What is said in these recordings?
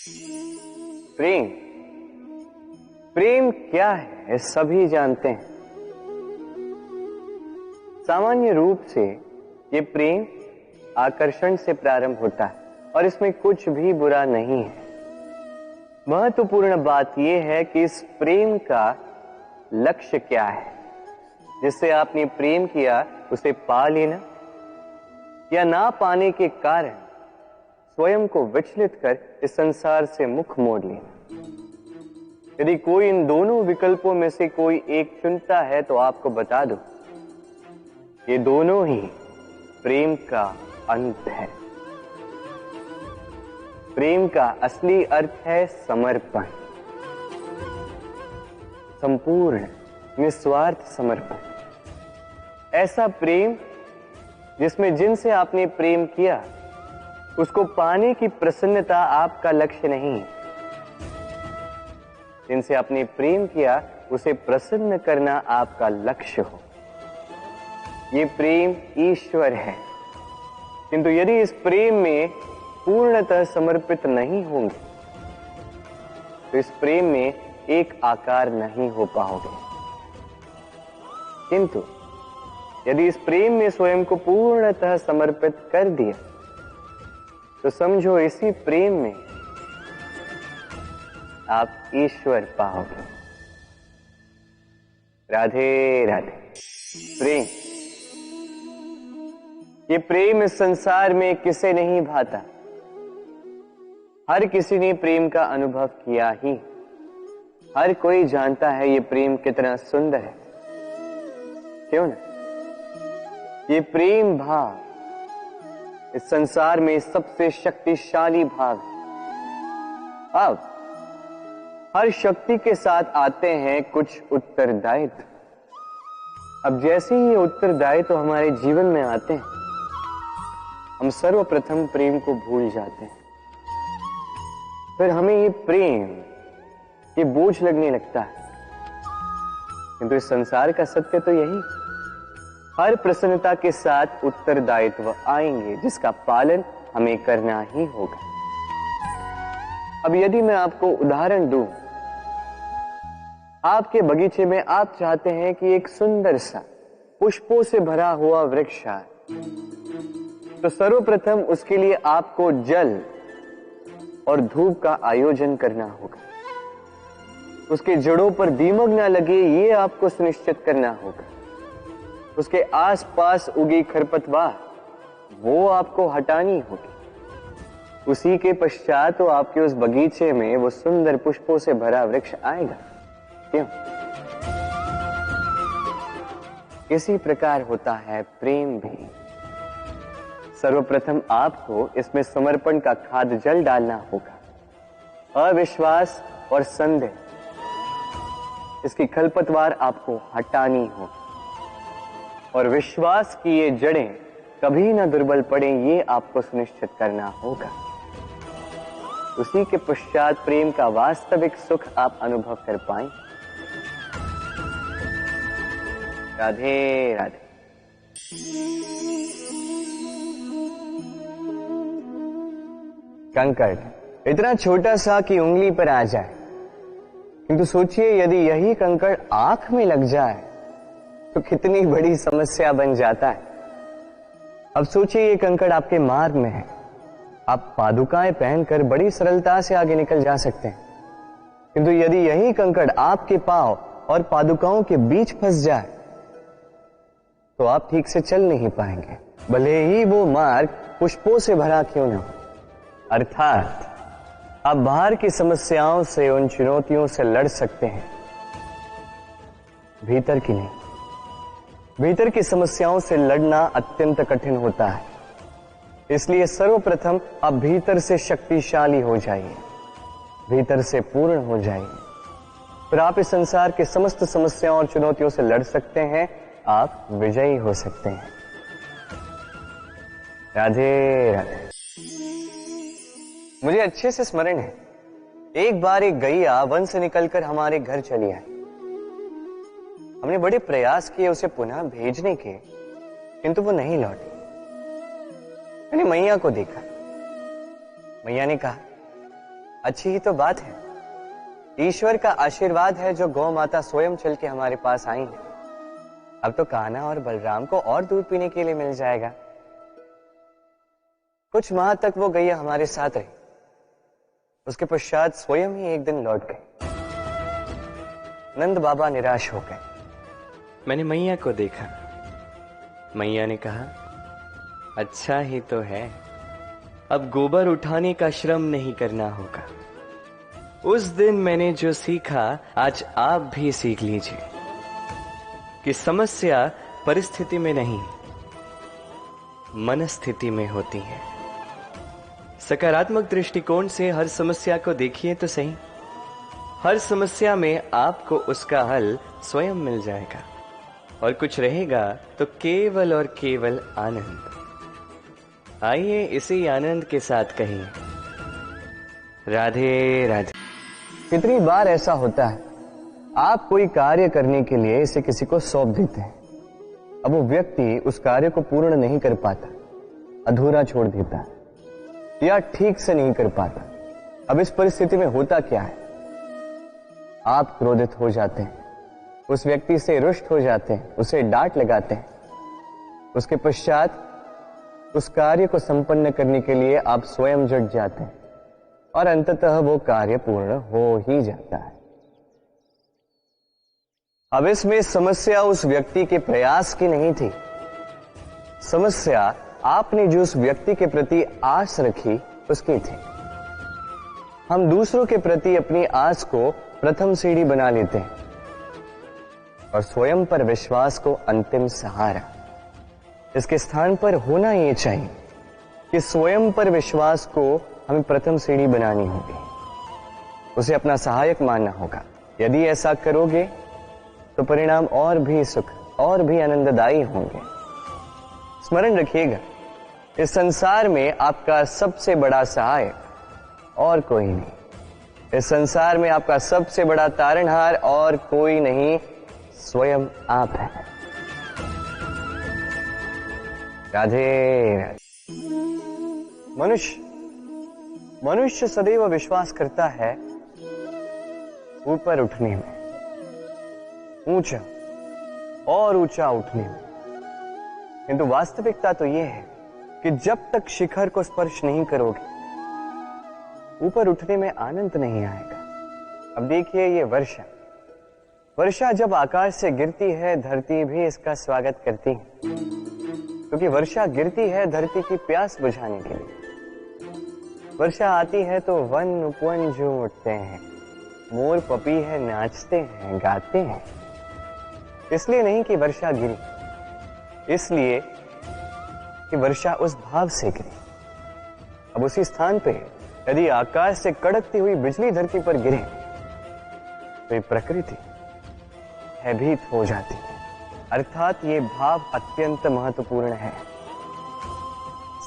प्रेम प्रेम क्या है सभी जानते हैं। सामान्य रूप से ये प्रेम आकर्षण से प्रारंभ होता है और इसमें कुछ भी बुरा नहीं है। महत्वपूर्ण बात यह है कि इस प्रेम का लक्ष्य क्या है। जिससे आपने प्रेम किया उसे पा लेना या ना पाने के कारण स्वयं को विचलित कर इस संसार से मुख मोड़ लेना। यदि कोई इन दोनों विकल्पों में से कोई एक चुनता है तो आपको बता दो, ये दोनों ही प्रेम का अंत है। प्रेम का असली अर्थ है समर्पण, संपूर्ण निस्वार्थ समर्पण। ऐसा प्रेम जिसमें जिनसे आपने प्रेम किया उसको पाने की प्रसन्नता आपका लक्ष्य नहीं है। जिनसे आपने प्रेम किया उसे प्रसन्न करना आपका लक्ष्य हो। ये प्रेम ईश्वर है, किंतु यदि इस प्रेम में पूर्णतः समर्पित नहीं होंगे तो इस प्रेम में एक आकार नहीं हो पाओगे। किंतु यदि इस प्रेम में स्वयं को पूर्णतः समर्पित कर दिया तो समझो इसी प्रेम में आप ईश्वर पाओगे। राधे राधे। प्रेम, ये प्रेम इस संसार में किसे नहीं भाता। हर किसी ने प्रेम का अनुभव किया ही। हर कोई जानता है ये प्रेम कितना सुंदर है, क्यों ना। ये प्रेम भाव इस संसार में सबसे शक्तिशाली भाव है। अब हर शक्ति के साथ आते हैं कुछ उत्तरदायित्व। अब जैसे ही ये उत्तरदायित्व हमारे जीवन में आते हैं हम सर्वप्रथम प्रेम को भूल जाते हैं। फिर हमें ये प्रेम ये बोझ लगने लगता है। किंतु इस संसार का सत्य तो यही, हर प्रसन्नता के साथ उत्तरदायित्व आएंगे जिसका पालन हमें करना ही होगा। अब यदि मैं आपको उदाहरण दूं, आपके बगीचे में आप चाहते हैं कि एक सुंदर सा पुष्पों से भरा हुआ वृक्ष आए, तो सर्वप्रथम उसके लिए आपको जल और धूप का आयोजन करना होगा। उसके जड़ों पर दीमक ना लगे ये आपको सुनिश्चित करना होगा। उसके आसपास उगी खरपतवार वो आपको हटानी होगी। उसी के पश्चात तो आपके उस बगीचे में वो सुंदर पुष्पों से भरा वृक्ष आएगा। क्यों? इसी प्रकार होता है प्रेम भी। सर्वप्रथम आपको इसमें समर्पण का खाद जल डालना होगा। अविश्वास और संदेह इसकी खरपतवार आपको हटानी होगी और विश्वास की ये जड़ें कभी ना दुर्बल पड़े ये आपको सुनिश्चित करना होगा। उसी के पश्चात प्रेम का वास्तविक सुख आप अनुभव कर पाएं। राधे राधे। कंकड़ इतना छोटा सा कि उंगली पर आ जाए, किंतु सोचिए यदि यही कंकड़ आंख में लग जाए तो कितनी बड़ी समस्या बन जाता है। अब सोचिए ये कंकड़ आपके मार्ग में है, आप पादुकाएं पहनकर बड़ी सरलता से आगे निकल जा सकते हैं, किंतु यदि यही कंकड़ आपके पांव और पादुकाओं के बीच फंस जाए तो आप ठीक से चल नहीं पाएंगे, भले ही वो मार्ग पुष्पों से भरा क्यों न हो। अर्थात आप बाहर की समस्याओं से, उन चुनौतियों से लड़ सकते हैं, भीतर की नहीं। भीतर की समस्याओं से लड़ना अत्यंत कठिन होता है। इसलिए सर्वप्रथम आप भीतर से शक्तिशाली हो जाइए, भीतर से पूर्ण हो जाइए, फिर आप इस संसार के समस्त समस्याओं और चुनौतियों से लड़ सकते हैं, आप विजयी हो सकते हैं। राधे राधे। मुझे अच्छे से स्मरण है, एक बार एक गैया वन से निकलकर हमारे घर चली आई। हमने बड़े प्रयास किए उसे पुनः भेजने के, किंतु वो नहीं लौटी। मैंने मैया को देखा। मैया ने कहा, अच्छी ही तो बात है। ईश्वर का आशीर्वाद है जो गौ माता स्वयं चल के हमारे पास आई है। अब तो कान्हा और बलराम को और दूध पीने के लिए मिल जाएगा। कुछ माह तक वो गैया हमारे साथ रही, उसके पश्चात स्वयं ही एक दिन लौट गए। नंद बाबा निराश हो गए। मैंने मैया को देखा। मैया ने कहा, अच्छा ही तो है, अब गोबर उठाने का श्रम नहीं करना होगा। उस दिन मैंने जो सीखा आज आप भी सीख लीजिए कि समस्या परिस्थिति में नहीं, मनस्थिति में होती है। सकारात्मक दृष्टिकोण से हर समस्या को देखिए तो सही। हर समस्या में आपको उसका हल स्वयं मिल जाएगा और कुछ रहेगा तो केवल और केवल आनंद। आइए इसी आनंद के साथ कहिए, राधे राधे। कितनी बार ऐसा होता है, आप कोई कार्य करने के लिए इसे किसी को सौंप देते हैं। अब वो व्यक्ति उस कार्य को पूर्ण नहीं कर पाता, अधूरा छोड़ देता है या ठीक से नहीं कर पाता। अब इस परिस्थिति में होता क्या है, आप क्रोधित हो जाते हैं, उस व्यक्ति से रुष्ट हो जाते हैं, उसे डांट लगाते हैं। उसके पश्चात उस कार्य को संपन्न करने के लिए आप स्वयं जुट जाते हैं और अंततः वो कार्य पूर्ण हो ही जाता है। अब इसमें समस्या उस व्यक्ति के प्रयास की नहीं थी, समस्या आपने जो उस व्यक्ति के प्रति आस रखी उसकी थी। हम दूसरों के प्रति अपनी आस को प्रथम सीढ़ी बना लेते हैं और स्वयं पर विश्वास को अंतिम सहारा। इसके स्थान पर होना ये चाहिए कि स्वयं पर विश्वास को हमें प्रथम सीढ़ी बनानी होगी, उसे अपना सहायक मानना होगा। यदि ऐसा करोगे तो परिणाम और भी सुख और भी आनंददायी होंगे। स्मरण रखिएगा, इस संसार में आपका सबसे बड़ा सहायक और कोई नहीं। इस संसार में आपका सबसे बड़ा तारणहार और कोई नहीं, स्वयं आप हैं। राधे राधे। मनुष्य सदैव विश्वास करता है ऊपर उठने में, ऊंचा और ऊंचा उठने में, किंतु वास्तविकता तो यह है कि जब तक शिखर को स्पर्श नहीं करोगे ऊपर उठने में आनंद नहीं आएगा। अब देखिए ये वर्षा जब आकाश से गिरती है, धरती भी इसका स्वागत करती है, क्योंकि वर्षा गिरती है धरती की प्यास बुझाने के लिए। वर्षा आती है तो वन उपवन झूम उठते हैं, मोर पपीहे नाचते हैं, गाते हैं। इसलिए नहीं कि वर्षा गिरी, इसलिए कि वर्षा उस भाव से गिरी। अब उसी स्थान पे यदि आकाश से कड़कती हुई बिजली धरती पर गिरे तो ये प्रकृति भयभीत हो जाती है। अर्थात ये भाव अत्यंत महत्वपूर्ण है।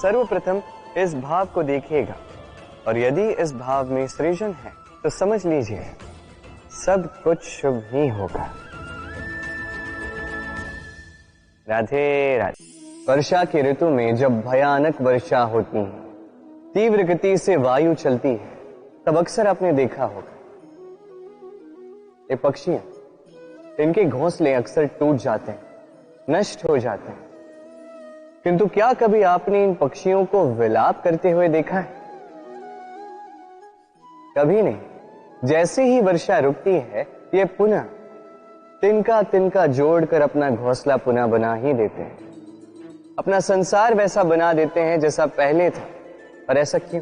सर्वप्रथम इस भाव को देखिएगा और यदि इस भाव में सृजन है तो समझ लीजिए सब कुछ शुभ ही होगा। राधे राधे। वर्षा की ऋतु में जब भयानक वर्षा होती है, तीव्र गति से वायु चलती है, तब अक्सर आपने देखा होगा ये पक्षियां, इनके घोंसले अक्सर टूट जाते हैं, नष्ट हो जाते हैं। किंतु क्या कभी आपने इन पक्षियों को विलाप करते हुए देखा है? कभी नहीं। जैसे ही वर्षा रुकती है, ये पुनः तिनका तिनका जोड़कर अपना घोंसला पुनः बना ही देते हैं, अपना संसार वैसा बना देते हैं जैसा पहले था। और ऐसा क्यों?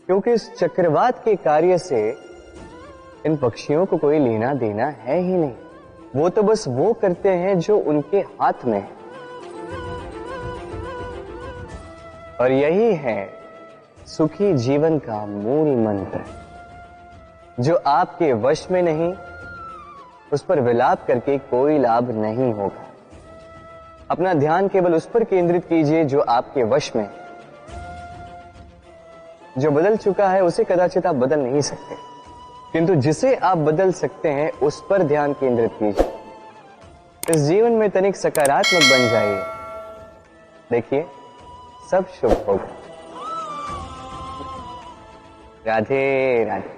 क्योंकि इस चक्रवात के कार्य से इन पक्षियों को कोई लेना देना है ही नहीं। वो तो बस वो करते हैं जो उनके हाथ में है। और यही है सुखी जीवन का मूल मंत्र। जो आपके वश में नहीं, उस पर विलाप करके कोई लाभ नहीं होगा। अपना ध्यान केवल उस पर केंद्रित कीजिए जो आपके वश में है। जो बदल चुका है उसे कदाचित आप बदल नहीं सकते, किंतु जिसे आप बदल सकते हैं उस पर ध्यान केंद्रित कीजिए। इस जीवन में तनिक सकारात्मक बन जाइए, देखिए सब शुभ होगा। राधे राधे।